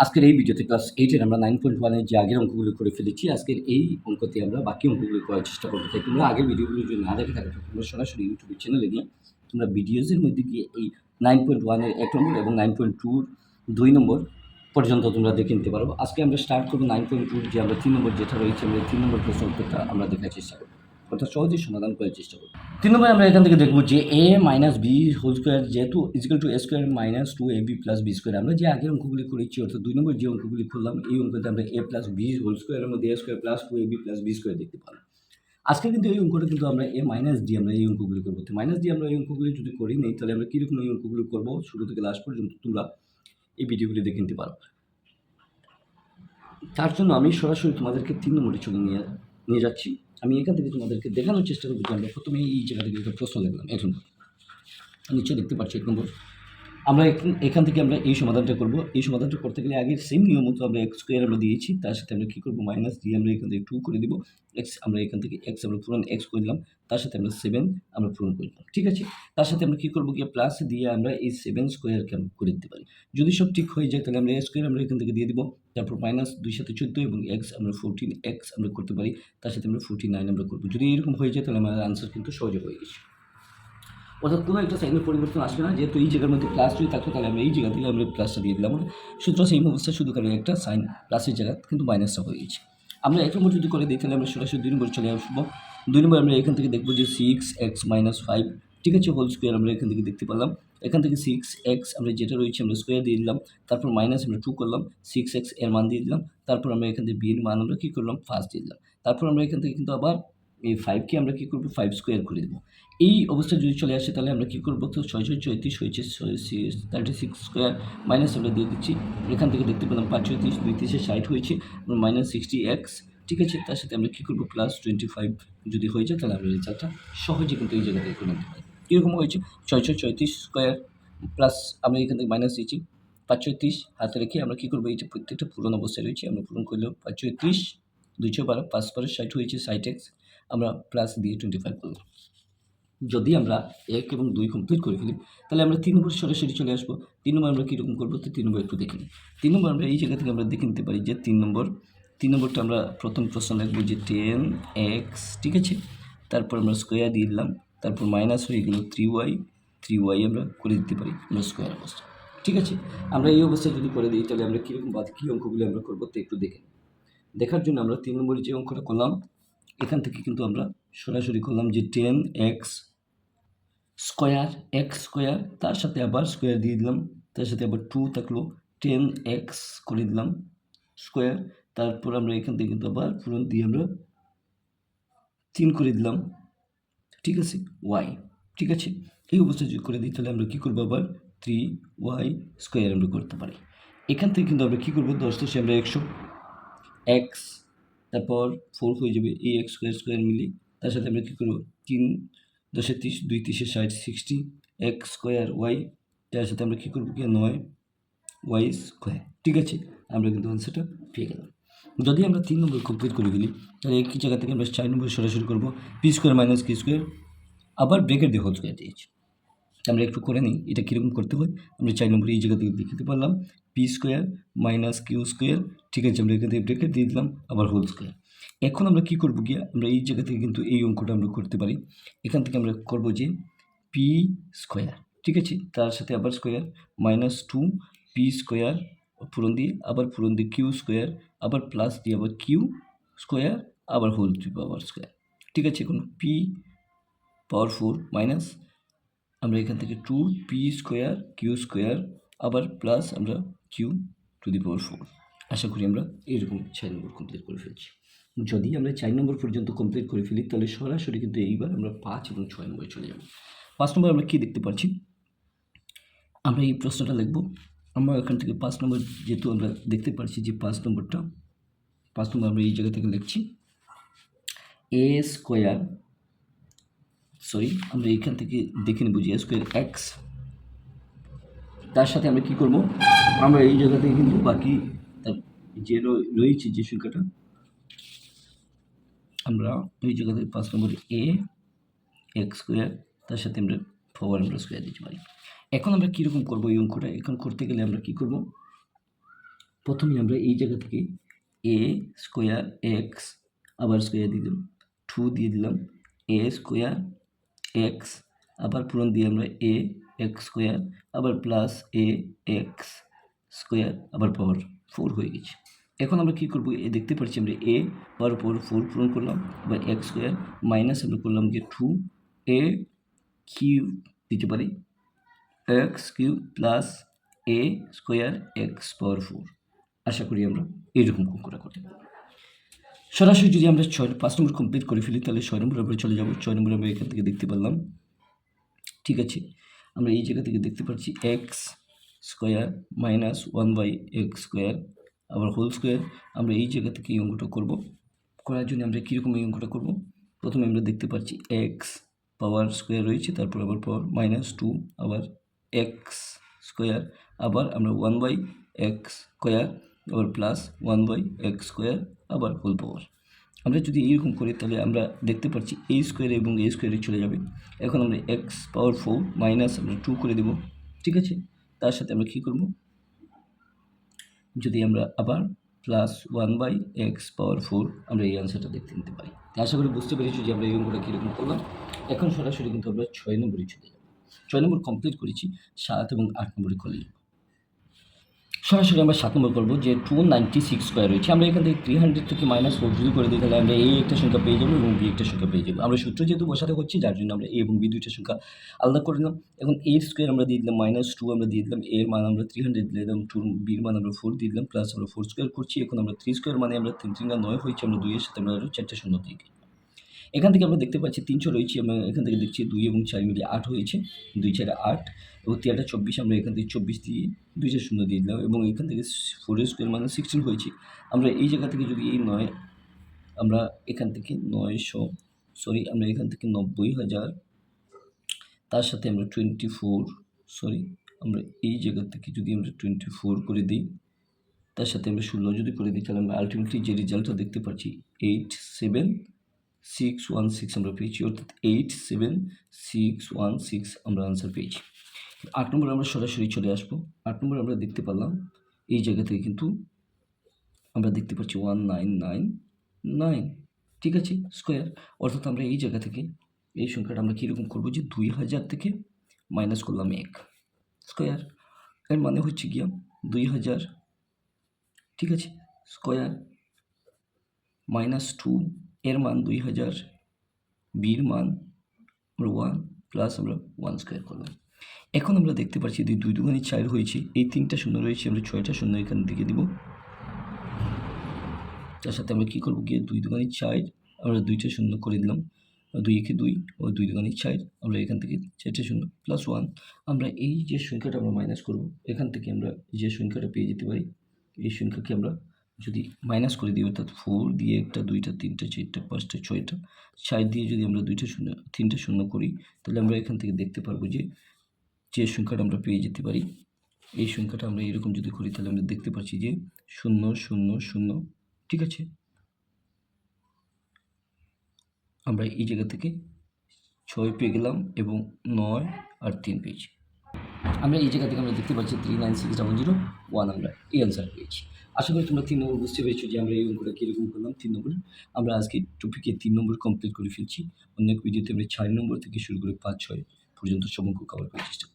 আজকের এই ভিডিওতে ক্লাস 8 এর আমরা 9.1 এর যে আগের অঙ্কগুলো করে ফেলেছি, আজকের এই অঙ্কতে আমরা বাকি অঙ্কগুলো করার চেষ্টা করব। তাই তোমরা আগের ভিডিওগুলো যদি না দেখে থাকো, তোমরা সরাসরি ইউটিউব চ্যানেলে গিয়ে তোমরা ভিডিওসের মধ্যে গিয়ে এই 9.1 এর 1 নম্বর এবং 9.2 এর 2 নম্বর পর্যন্ত তোমরা দেখে নিতে পারো। আজকে আমরা স্টার্ট করব 9.2 যে আমরা 3 নম্বর যেটা রয়েছে, আমরা 3 নম্বর প্রশ্ন উত্তরটা আমরা দেখার চেষ্টা করব, অর্থাৎ সহজেই সমাধান করার চেষ্টা করব। 3 নম্বরে আমরা এখান থেকে দেখব যে a minus B whole square যেহেতু is equal to a square minus 2ab plus B square. আমরা যে আগের অঙ্কগুলি করেছি, অর্থাৎ 2 নম্বর যে অঙ্কগুলি করলাম, এই অঙ্কতে আমরা a প্লাস বি হোল স্কোয়ারের মধ্যে a square plus 2ab plus B square দেখতে পারলাম। আজকে কিন্তু এই অঙ্কটা কিন্তু আমরা a মাইনাস ডি আমরা এই অঙ্কগুলি করবো। তো মাইনাস ডি আমরা এই অঙ্কগুলি যদি করি নেই, তাহলে আমরা কীরকম এই অঙ্কগুলি করবো শুরু থেকে লাস্ট পর্যন্ত তোমরা এই ভিডিওগুলি দেখে নিতে পারো। তার জন্য আমি সরাসরি তোমাদেরকে 3 নম্বরে চলে নিয়ে যাচ্ছি। আমি এখান থেকে তোমাদেরকে দেখানোর চেষ্টা করবো যে আমরা প্রথমে এই জায়গা থেকে একটা প্রশ্ন লিখলাম। এখন নিচে দেখতে পাচ্ছি 1 নম্বর। আমরা এখান থেকে আমরা এই সমাধানটা করব। এই সমাধানটা করতে গেলে আগের সেম নিয়ম মতো আমরা এক্স স্কোয়ার আমরা দিয়েছি, তার সাথে আমরা কী করবো মাইনাস দিয়ে আমরা এখান থেকে 2 করে দিব। এক্স আমরা এখান থেকে এক্স আমরা পুরো এক্স করে দিলাম, তার সাথে আমরা 7 আমরা পূরণ করে দিলাম। ঠিক আছে, তার সাথে আমরা কী করবো গিয়ে প্লাস দিয়ে আমরা এই 7 স্কোয়ারকে আমরা করে দিতে পারি। যদি সব ঠিক হয়ে যায় তাহলে আমরা এ স্কোয়ার আমরা এখান থেকে দিয়ে দিব, তারপর মাইনাস 2 সাথে 14 এবং এক্স আমরা 14 এক্স আমরা করতে পারি, তার সাথে আমরা 49 আমরা করবো। যদি এরকম হয়ে যায় তাহলে আমাদের আনসার কিন্তু সহজে হয়ে গেছে, অর্থাৎ কোনো একটা সাইনের পরিবর্তন আসবে না। যেহেতু এই জায়গার মধ্যে প্লাস যদি থাকতো তাহলে আমরা এই জায়গা থেকে আমরা প্লাসটা দিয়ে দিলাম। সুতরাং সেই অবস্থা শুধু কারণ একটা সাইন প্লাসের জায়গা কিন্তু মাইনাসটা হয়ে গেছে। আমরা 1 নম্বর যদি করে দিই তাহলে আমরা সরাসরি 2 নম্বর চলে আসবো। 2 নম্বর আমরা এখান থেকে দেখবো যে 6x মাইনাস 5, ঠিক আছে, হোল স্কোয়ার আমরা এখান থেকে দেখতে পেলাম। এখান থেকে 6x আমরা যেটা রয়েছে আমরা স্কোয়ার দিয়ে দিলাম, তারপর মাইনাস আমরা 2 করলাম, 6x এর মান দিয়ে দিলাম, তারপর আমরা এখান থেকে b এর মান আমরা কী করলাম ফার্স্ট দিয়ে দিলাম, তারপর আমরা এখান থেকে কিন্তু আবার এই 5কে আমরা কী করবো 5 স্কোয়ার করে দেবো। এই অবস্থা যদি চলে আসে তাহলে আমরা কী করবো, তো 634 হয়েছে 36 স্কোয়ার মাইনাস আমরা দিয়ে দিচ্ছি। এখান থেকে দেখতে পেলাম 5 36 2 3 60 হয়েছে, মাইনাস 60x, ঠিক আছে, তার সাথে আমরা কী করবো প্লাস 25 যদি হয়ে যায় তাহলে আমরা রেজাল্টটা সহজে কিন্তু এই জায়গা থেকে করে নিতে পারি। কীরকম হয়েছে 634 স্কোয়ার প্লাস আমরা এখান থেকে মাইনাস দিয়েছি 536 হাতে রেখে আমরা কী করবো, এইটা প্রত্যেকটা পূরণ অবস্থায় রয়েছে, আমরা পূরণ করলেও 536 212 5 12 60 হয়েছে 60x, আমরা প্লাস দিয়ে 25 করলাম। যদি আমরা 1 এবং 2 কমপ্লিট করে ফেলি তাহলে আমরা 3 নম্বর সরাসরি চলে আসবো। 3 নম্বর আমরা কীরকম করবো, তো 3 নম্বর একটু দেখে নিই। 3 নম্বর আমরা এই জায়গা থেকে আমরা দেখে নিতে পারি যে 3 নম্বরটা আমরা প্রথম প্রশ্ন লিখবো যে 10x, ঠিক আছে, তারপর আমরা স্কোয়ার দিয়ে দিলাম, তারপর মাইনাস হয়ে গেল 3y আমরা করে দিতে পারি আমরা স্কোয়ার অবস্থা। ঠিক আছে, আমরা এই অবস্থায় যদি করে দিই তাহলে আমরা কীরকম বা কী অঙ্কগুলি আমরা করবো তো একটু দেখে। দেখার জন্য আমরা 3 নম্বরের যে অঙ্কটা করলাম এখান থেকে কিন্তু আমরা সরাসরি করলাম যে 10x স্কোয়ার এক্স স্কোয়ার, তার সাথে আবার স্কোয়ার দিয়ে দিলাম, তার সাথে আবার 2 থাকলো 10x করে দিলাম স্কোয়ার, তারপর আমরা এখান থেকে কিন্তু আবার পূরণ দিয়ে আমরা 3 করে দিলাম, ঠিক আছে, y, ঠিক আছে। এই অবস্থা যদি করে দিই তাহলে আমরা কী করবো আবার 3y স্কোয়ার আমরা করতে পারি। এখান থেকে কিন্তু আমরা কী করবো 10 10 আমরা 100 x, তারপর 4 হয়ে যাবে এই এক্স স্কোয়ার মিলে, তার সাথে আমরা কী করবো 3 10 30 2 30 60 60 এক্স স্কোয়ার ওয়াই, তার সাথে আমরা কী করবো কি 9 ওয়াই স্কোয়ার, ঠিক আছে, আমরা কিন্তু আনসারটা পেয়ে গেলাম। যদি আমরা 3 নম্বর কমপ্লিট করে ফেলি তাহলে একই জায়গা থেকে আমরা 4 নম্বর সরাসরি করবো পি স্কোয়ার মাইনাস কি স্কোয়ার, আবার ব্রেকেট দিয়ে হোল স্কোয়ার দিয়েছি। আমরা একটু করে নিই এটা কীরকম করতে হয়। আমরা 4 নম্বরে এই জায়গা থেকে দেখাতে পারলাম P square minus Q square, ঠিক আছে, আমরা এখান থেকে ব্রেকেট দিয়ে দিলাম আবার হোল স্কোয়ার। এখন আমরা কী করবো গিয়া আমরা এই জায়গা থেকে কিন্তু এই অঙ্কটা আমরা করতে পারি। এখান থেকে আমরা করবো যে পি স্কোয়ার, ঠিক আছে, তার সাথে আবার স্কোয়ার মাইনাস 2 পি স্কোয়ার পূরণ দিয়ে আবার পূরণ দিয়ে কিউ স্কোয়ার, আবার প্লাস দিয়ে আবার কিউ স্কোয়ার, আবার হোল পাওয়ার স্কোয়ার, ঠিক আছে। এখন পি পাওয়ার 4 মাইনাস আমরা এখান থেকে 2 পি স্কোয়ার কিউ স্কোয়ার আবার প্লাস আমরা কিউ টু দি পাওয়ার 4। আশা করি আমরা এরকম 4 নম্বর কমপ্লিট করে ফেলছি। যদি আমরা 4 নম্বর পর্যন্ত কমপ্লিট করে ফেলি তাহলে সরাসরি কিন্তু এইবার আমরা 5 এবং 6 নম্বরে চলে যাব। 5 নম্বর আমরা কী দেখতে পাচ্ছি, আমরা এই প্রশ্নটা লিখব। আমরা এখান থেকে 5 নম্বর যেহেতু আমরা দেখতে পাচ্ছি যে 5 নম্বর আমরা এই জায়গা থেকে লিখছি এ স্কোয়ার, সরি আমরা এইখান থেকে দেখে নেব যে স্কোয়ার এক্স, তার সাথে আমরা কী করবো আমরা এই জায়গা থেকে কিন্তু বাকি যে রয়েছে যে সংখ্যাটা আমরা এই জায়গা থেকে 5 নম্বরে এ এক্স স্কোয়ার তার সাথে আমরা 4 আমরা স্কোয়ার দিতে পারি। এখন আমরা কীরকম করবো এই অঙ্কটা, এখন করতে গেলে আমরা কী করবো প্রথমে আমরা এই জায়গা থেকে এ স্কোয়ার এক্স আবার স্কোয়ার দিয়ে দিলাম, 2 দিয়ে দিলাম এ স্কোয়ার এক্স, আবার পূরণ দিয়ে আমরা এ এক্স স্কোয়ার, আবার প্লাস এ এক্স স্কোয়ার, আবার পাওয়ার 4 হয়ে গেছে। এখন আমরা কী করবো, দেখতে পাচ্ছি আমরা এ পাওয়ার পর 4 পূরণ করলাম, আবার এক্স স্কোয়ার মাইনাস আমরা করলাম যে 2 এ কিউব দিতে পারি এক্স কিউব প্লাস এ স্কোয়ার এক্স পাওয়ার 4। আশা করি আমরা এইরকম করে করতে পারবো। সরাসরি যদি আমরা 5 নম্বর কমপ্লিট করে ফেলি তাহলে 6 নম্বর আমরা চলে যাব। 6 নম্বর আমরা এখান থেকে দেখতে পারলাম, ঠিক আছে। আমরা এই জায়গা থেকে দেখতে পাচ্ছি x square minus 1/x square আবার হোল স্কোয়ার। আমরা এই জায়গা থেকে এই অঙ্কটা করবো। করার জন্য আমরা কীরকম এই অঙ্কটা করবো, প্রথমে আমরা দেখতে পাচ্ছি এক্স পাওয়ার স্কোয়ার রয়েছে, তারপর আবার পাওয়ার -2 আবার এক্স স্কোয়ার, আবার আমরা 1/x স্কোয়ার আবার প্লাস 1/x স্কোয়ার আবার হোল পাওয়ার। আমরা যদি এইরকম করি তাহলে আমরা দেখতে পাচ্ছি এ স্কোয়ার এবং এ স্কোয়ারে চলে যাবে। এখন আমরা এক্স পাওয়ার 4 মাইনাস আমরা 2 করে দেব, ঠিক আছে। তার সাথে আমরা কী করব, যদি আমরা আবার প্লাস 1/x পাওয়ার 4 আমরা এই অ্যান্সারটা দেখতে নিতে পারি। আশা করি বুঝতে পেরেছি যে আমরা এই অঙ্কটা কীরকম করলাম। এখন সরাসরি কিন্তু আমরা 6 নম্বরে চলে যাব। 6 নম্বর কমপ্লিট করেছি, 7 এবং 8 নম্বরে করলে সরাসরি আমরা 7 নম্বর করবো যে 296 স্কোয়ার রয়েছে। আমরা এখান থেকে 300 থেকে -4 যদি করে দিই তাহলে আমরা এই একটা সংখ্যা পেয়ে যাবো এবং বি একটা সংখ্যা পেয়ে যাবো। আমরা সূত্র যেহেতু বসাতে হচ্ছে যার জন্য আমরা এ এবং বি দুইটা সংখ্যা আলাদা করে নিলাম। এখন এর স্কোয়ার আমরা দিয়ে দিলাম -2, আমরা দিয়ে দিলাম এর মান আমরা 300 দিয়ে দিলাম, 2 বির মান আমরা 4 দিয়ে দিলাম, প্লাস আমরা 4 স্কোয়ার করছি। এখন আমরা 3 স্কোয়ার মানে আমরা 3 3 9 হয়েছে, আমরা 2 এর সাথে আমরা আরও 4টা শূন্য দিয়ে দিই। এখান থেকে আমরা দেখতে পাচ্ছি 300 রয়েছে, আমরা এখান থেকে দেখছি 2 এবং 4 মিলিয়ে 8 হয়েছে, 2 4 8 এবং 3 8 24, আমরা এখান থেকে 24 দিয়ে 2টা শূন্য দিয়ে দিলাম এবং এখান থেকে 4 এর স্কোয়ার মানে 16 হয়েছে। আমরা এই জায়গা থেকে যদি এই 9 আমরা এখান থেকে 900 আমরা এখান থেকে 90,000 তার সাথে আমরা 24 আমরা এই জায়গা থেকে যদি আমরা 24 করে দিই, তার সাথে আমরা 16 যদি করে দিই তাহলে আমরা আলটিমেটলি যে রেজাল্টটা দেখতে পাচ্ছি 87616 আমরা পেয়েছি, অর্থাৎ 87616 আমরা আনসার পেয়েছি। 8 নম্বর আমরা সরাসরি চলে আসবো। 8 নম্বর আমরা দেখতে পারলাম এই জায়গা থেকে কিন্তু আমরা দেখতে পাচ্ছি 1999, ঠিক আছে, স্কোয়ার। অর্থাৎ আমরা এই জায়গা থেকে এই সংখ্যাটা আমরা কীরকম করবো যে 2000 থেকে মাইনাস করলাম 1 স্কোয়ার, এর মানে হচ্ছে গিয়া 2000, ঠিক আছে, স্কোয়ার -2 এর মান 2000, বির মান আমরা 1 প্লাস আমরা 1 স্কোয়ার করলাম। এখন আমরা দেখতে পাচ্ছি 2 2 4 হয়েছে, এই 3টা শূন্য রয়েছে, আমরা 6টা শূন্য এখান থেকে দিব। তার সাথে আমরা কী করবো গিয়ে 2 2 4 আমরা 2টা শূন্য করে দিলাম, 2 একে 2 ও 2 2 4 আমরা এখান থেকে 4টা শূন্য প্লাস 1। আমরা এই যে সংখ্যাটা আমরা মাইনাস করবো এখান থেকে আমরা যে সংখ্যাটা পেয়ে যেতে পারি, এই সংখ্যাকে আমরা যদি মাইনাস করে দিই অর্থাৎ 4 দিয়ে 1টা 2টা 3টা 4টা 5টা 6টা 4 দিয়ে যদি আমরা 2টা শূন্য 3টা শূন্য করি তাহলে আমরা এখান থেকে দেখতে পারবো যে যে সংখ্যাটা আমরা পেয়ে যেতে পারি, এই সংখ্যাটা আমরা এরকম যদি করি তাহলে আমরা দেখতে পাচ্ছি যে 0 0 0, ঠিক আছে। আমরা এই জায়গা থেকে 6 পেয়ে গেলাম এবং 9 আর 3 পেয়েছি। আমরা এই জায়গা থেকে আমরা দেখতে পাচ্ছি 396001 আমরা এই অ্যান্সার পেয়েছি। আশা করি তোমরা 3 নম্বর বুঝতে পেরেছো যে আমরা এই অঙ্কটা কীরকম করলাম। 3 নম্বর আমরা আজকে টপিকে 3 নম্বর কমপ্লিট করে ফেলছি। অন্য এক ভিডিওতে আমরা 4 নম্বর থেকে শুরু করে 5 6 পর্যন্ত সব অঙ্ক কভার করার চেষ্টা করব।